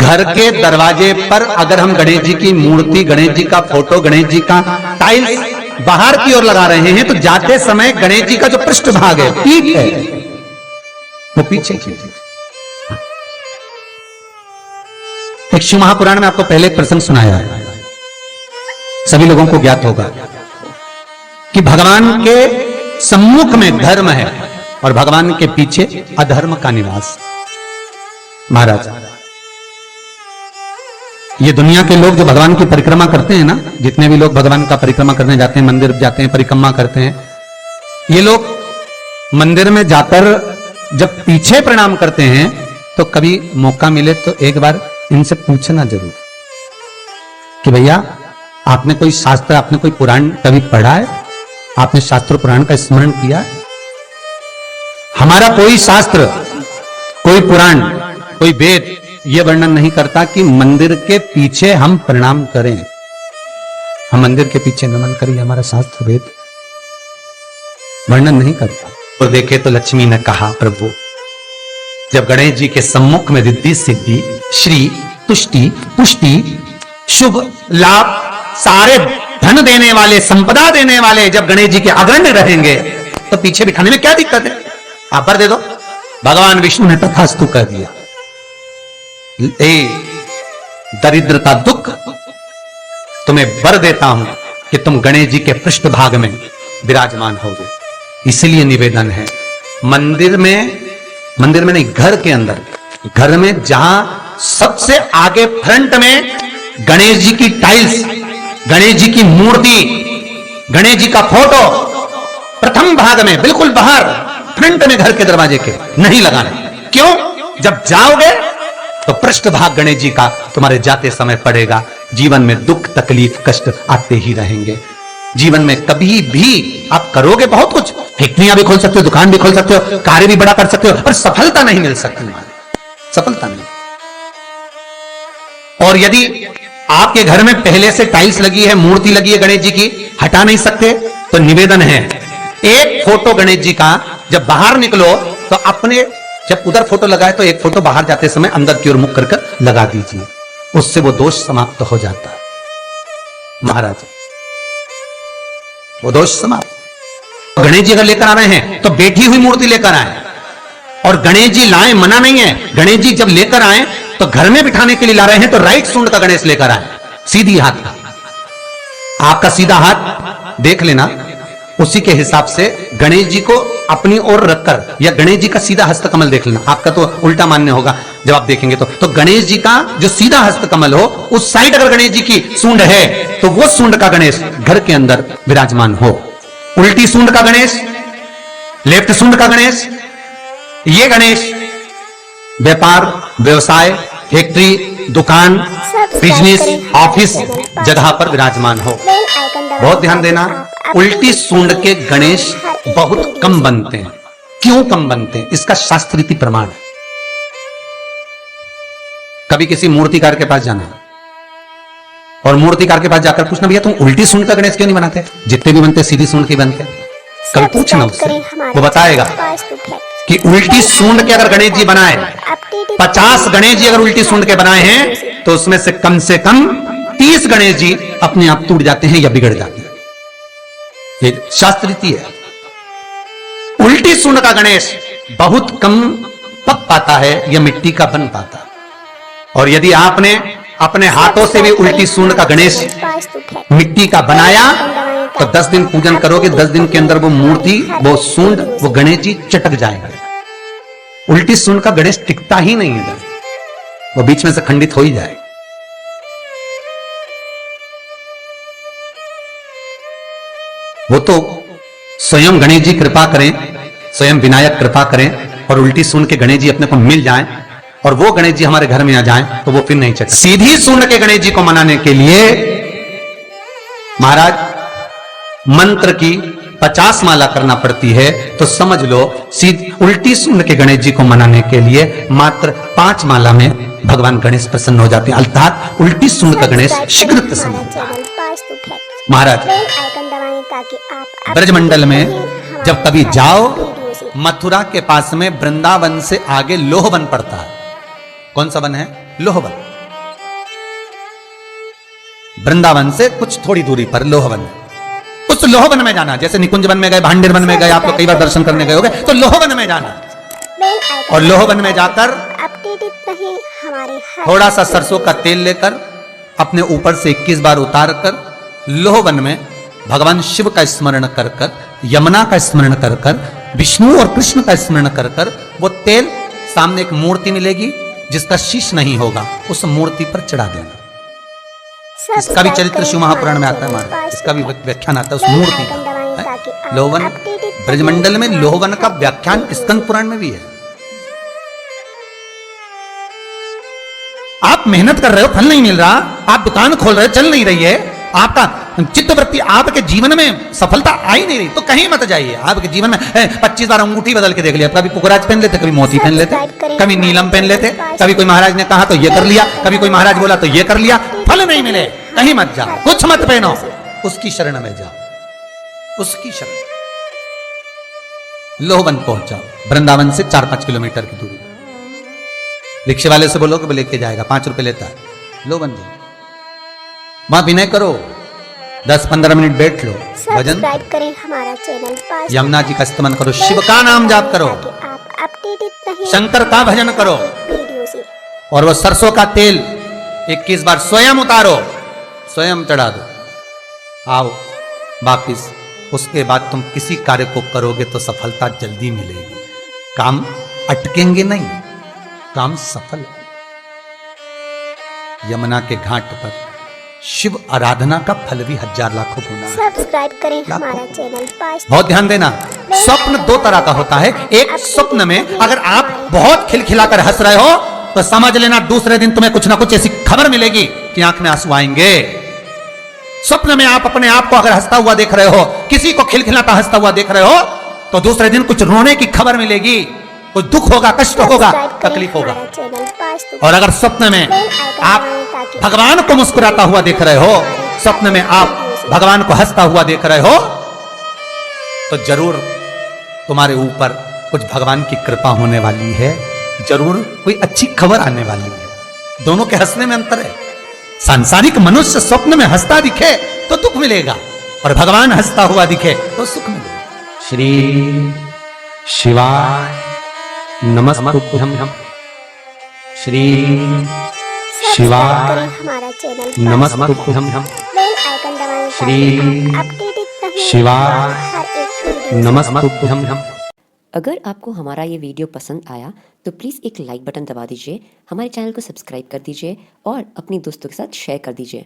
घर के दरवाजे पर अगर हम गणेश जी की मूर्ति, गणेश जी का फोटो, गणेश जी का टाइल्स बाहर की ओर लगा रहे हैं, तो जाते समय गणेश जी का जो पृष्ठभाग है, पीठ है, वो पीछे कीजिए। एक शिव महापुराण में आपको पहले एक प्रसंग सुनाया है, सभी लोगों को ज्ञात होगा कि भगवान के सम्मुख में धर्म है और भगवान के पीछे अधर्म का निवास। महाराज, ये दुनिया के लोग जो भगवान की परिक्रमा करते हैं ना, जितने भी लोग भगवान का परिक्रमा करने जाते हैं, मंदिर जाते हैं, परिक्रमा करते हैं, ये लोग मंदिर में जाकर जब पीछे प्रणाम करते हैं तो कभी मौका मिले तो एक बार इनसे पूछना जरूर कि भैया आपने कोई शास्त्र, आपने कोई पुराण कभी पढ़ा है? आपने शास्त्र पुराण का स्मरण किया है? हमारा कोई शास्त्र, कोई पुराण, कोई वेद यह वर्णन नहीं करता कि मंदिर के पीछे हम प्रणाम करें, हम मंदिर के पीछे नमन करें, हमारा शास्त्र वेद वर्णन नहीं करता। और देखे तो लक्ष्मी ने कहा, प्रभु जब गणेश जी के सम्मुख में रिद्धि सिद्धि, श्री, तुष्टि, पुष्टि, शुभ लाभ, सारे धन देने वाले, संपदा देने वाले जब गणेश जी के अग्रण्य रहेंगे तो पीछे बिठाने में क्या दिक्कत है? आप भर दे दो। भगवान विष्णु ने तथास्तु कर दिया। दरिद्रता दुख तुम्हें वर देता हूं कि तुम गणेश जी के पृष्ठभाग में विराजमान होगे। इसलिए निवेदन है, मंदिर में नहीं, घर के अंदर, घर में जहां सबसे आगे फ्रंट में गणेश जी की टाइल्स, गणेश जी की मूर्ति, गणेश जी का फोटो प्रथम भाग में बिल्कुल बाहर फ्रंट में घर के दरवाजे के नहीं लगाना। क्यों? जब जाओगे तो पृष्ठभाग गणेश जी का तुम्हारे जाते समय पड़ेगा। जीवन में दुख, तकलीफ, कष्ट आते ही रहेंगे। जीवन में कभी भी आप करोगे बहुत कुछ, फैक्ट्रियां भी खोल सकते हो, दुकान भी खोल सकते हो, कार्य भी बड़ा कर सकते हो, पर सफलता नहीं मिल सकती, सफलता नहीं। और यदि आपके घर में पहले से टाइल्स लगी है, मूर्ति लगी है गणेश जी की, हटा नहीं सकते, तो निवेदन है, एक फोटो गणेश जी का जब बाहर निकलो तो अपने, जब उधर फोटो लगाए तो एक फोटो बाहर जाते समय अंदर की ओर मुख करके लगा दीजिए, उससे वो दोष समाप्त हो जाता है। महाराज, वो दोष समाप्त। गणेश जी अगर लेकर आ रहे हैं तो बैठी हुई मूर्ति लेकर आए, और गणेश जी लाए मना नहीं है। गणेश जी जब लेकर आए तो घर में बिठाने के लिए ला रहे हैं तो राइट सूंड का गणेश लेकर आए, सीधी हाथ का। आपका सीधा हाथ देख लेना, उसी के हिसाब से गणेश जी को अपनी ओर रखकर, या गणेश जी का सीधा हस्तकमल देख लेना। आपका तो उल्टा मान्य होगा जब आप देखेंगे तो गणेश जी का जो सीधा हस्तकमल हो, उस साइड अगर गणेश जी की सूंड है तो वो सूंड का गणेश घर के अंदर विराजमान हो। उल्टी सूंड का गणेश, लेफ्ट सूंड का गणेश, ये गणेश व्यापार, व्यवसाय, फैक्ट्री, दुकान, बिजनेस, ऑफिस जगह पर विराजमान हो। बहुत ध्यान देना, उल्टी सूंड के गणेश बहुत कम बनते हैं। क्यों कम बनते हैं? इसका शास्त्रीय प्रमाण है। कभी किसी मूर्तिकार के पास जाना और मूर्तिकार के पास जाकर पूछना, भैया तुम उल्टी सूंड का गणेश क्यों नहीं बनाते? जितने भी बनते सीधी सूंड के बनते। कभी पूछना उससे, वो बताएगा कि उल्टी सूंड के अगर गणेश जी बनाए, 50 गणेश जी अगर उल्टी सूंड के बनाए हैं तो उसमें से कम 30 गणेश जी अपने आप टूट जाते हैं या बिगड़ जाते हैं। ये शास्त्रीय है। उल्टी सूंड का गणेश बहुत कम पक पाता है या मिट्टी का बन पाता। और यदि आपने अपने हाथों से भी उल्टी सूंड का गणेश मिट्टी का बनाया तो 10 दिन पूजन करोगे, 10 दिन के अंदर वो मूर्ति, वो सूंड, वो गणेश जी चटक जाएगा। उल्टी सूंड का गणेश टिकता ही नहीं है, वो बीच में से खंडित हो ही जाएगा। वो तो स्वयं गणेश जी कृपा करें, स्वयं विनायक कृपा करें और उल्टी सूंड के गणेश जी अपने को मिल जाएं और वो गणेश जी हमारे घर में आ जाएं तो वो फिर नहीं चलता। सीधी सूंड के गणेश जी को मनाने के लिए महाराज मंत्र की 50 माला करना पड़ती है, तो समझ लो उल्टी सूंड के गणेश जी को मनाने के लिए मात्र 5 माला में भगवान गणेश प्रसन्न हो जाते हैं, अर्थात उल्टी सूंड का गणेश शीघ्र प्रसन्न होता है। महाराज, ब्रजमंडल में जब कभी जाओ, मथुरा के पास में वृंदावन से आगे लोहवन पड़ता है। कौन सा वन है? लोहवन। वृंदावन से कुछ थोड़ी दूरी पर लोहवन, उस लोहवन में जाना। जैसे निकुंज वन में गए, भांडेर वन में गए, आप लोग कई बार दर्शन करने गए होंगे, तो लोहवन में जाना और लोहवन में जाकर थोड़ा सा सरसों का तेल लेकर अपने ऊपर से 21 बार उतार कर लोहवन में भगवान शिव का स्मरण कर कर, यमुना का स्मरण कर कर, विष्णु और कृष्ण का स्मरण कर कर, वो तेल सामने एक मूर्ति मिलेगी जिसका शीश नहीं होगा, उस मूर्ति पर चढ़ा देना। इसका भी चरित्र शिव महापुराण में आता है महाराज, इसका भी व्याख्यान आता है उस मूर्ति का। लोहवन ब्रजमंडल में लोहवन का व्याख्यान स्कंद पुराण में भी है। आप मेहनत कर रहे हो, फल नहीं मिल रहा, आप दुकान खोल रहे हो, चल नहीं रही है, आपका चित्तवृत्ति, आपके जीवन में सफलता आ ही नहीं रही, तो कहीं मत जाइए। आपके जीवन में 25 बार अंगूठी बदल के देख लिया, कभी पुखराज पहन लेते, कभी मोती पहन लेते, कभी नीलम पहन लेते, कभी कोई महाराज ने कहा तो ये कर लिया, कभी कोई महाराज बोला तो ये कर लिया, फल नहीं मिले, कहीं मत जाओ, कुछ मत पहनो, उसकी शरण में जाओ, उसकी शरण। लोहवन पहुंच जाओ, वृंदावन से 4-5 किलोमीटर की दूरी। रिक्शे वाले से बोलो कि वो लेके जाएगा, 5 रुपए लेता है। लोहवन जाओ, वहां विनय करो, 10-15 मिनट बैठ लो, भजन करें हमारा चैनल, यमुना जी का स्तमन करो, शिव का नाम जाप करो, शंकर का भजन करो, और वो सरसों का तेल 21 बार स्वयं उतारो, स्वयं चढ़ा दो, आओ वापिस। उसके बाद तुम किसी कार्य को करोगे तो सफलता जल्दी मिलेगी, काम अटकेंगे नहीं, काम सफल। यमुना के घाट पर शिव आराधना का फल भी 1000 लाखों गुना है। सब्सक्राइब करें हमारा चैनल। बहुत ध्यान देना, स्वप्न 2 तरह का होता है। एक स्वप्न में अगर आप बहुत खिलखिलाकर हंस रहे हो तो समझ लेना दूसरे दिन तुम्हें कुछ ना कुछ ऐसी खबर मिलेगी कि आंख में आंसू आएंगे। स्वप्न में आप अपने आप को अगर हंसता हुआ देख रहे हो, किसी को खिलखिलाता हंसता हुआ देख रहे हो, तो दूसरे दिन कुछ रोने की खबर मिलेगी, कुछ दुख होगा, कष्ट होगा, तकलीफ होगा। और अगर स्वप्न में आप भगवान को मुस्कुराता हुआ देख रहे हो, स्वप्न में आप भगवान को हंसता हुआ देख रहे हो, तो जरूर तुम्हारे ऊपर कुछ भगवान की कृपा होने वाली है, जरूर कोई अच्छी खबर आने वाली है। दोनों के हंसने में अंतर है। सांसारिक मनुष्य स्वप्न में हंसता दिखे तो दुख मिलेगा, और भगवान हंसता हुआ दिखे तो सुख मिलेगा। श्री शिवाय नमस्तुभ्यं, श्री शिवाय नमस्तुभ्यं, श्री शिवाय नमस्तुभ्यं। अगर आपको हमारा ये वीडियो पसंद आया तो प्लीज़ एक लाइक बटन दबा दीजिए, हमारे चैनल को सब्सक्राइब कर दीजिए और अपने दोस्तों के साथ शेयर कर दीजिए।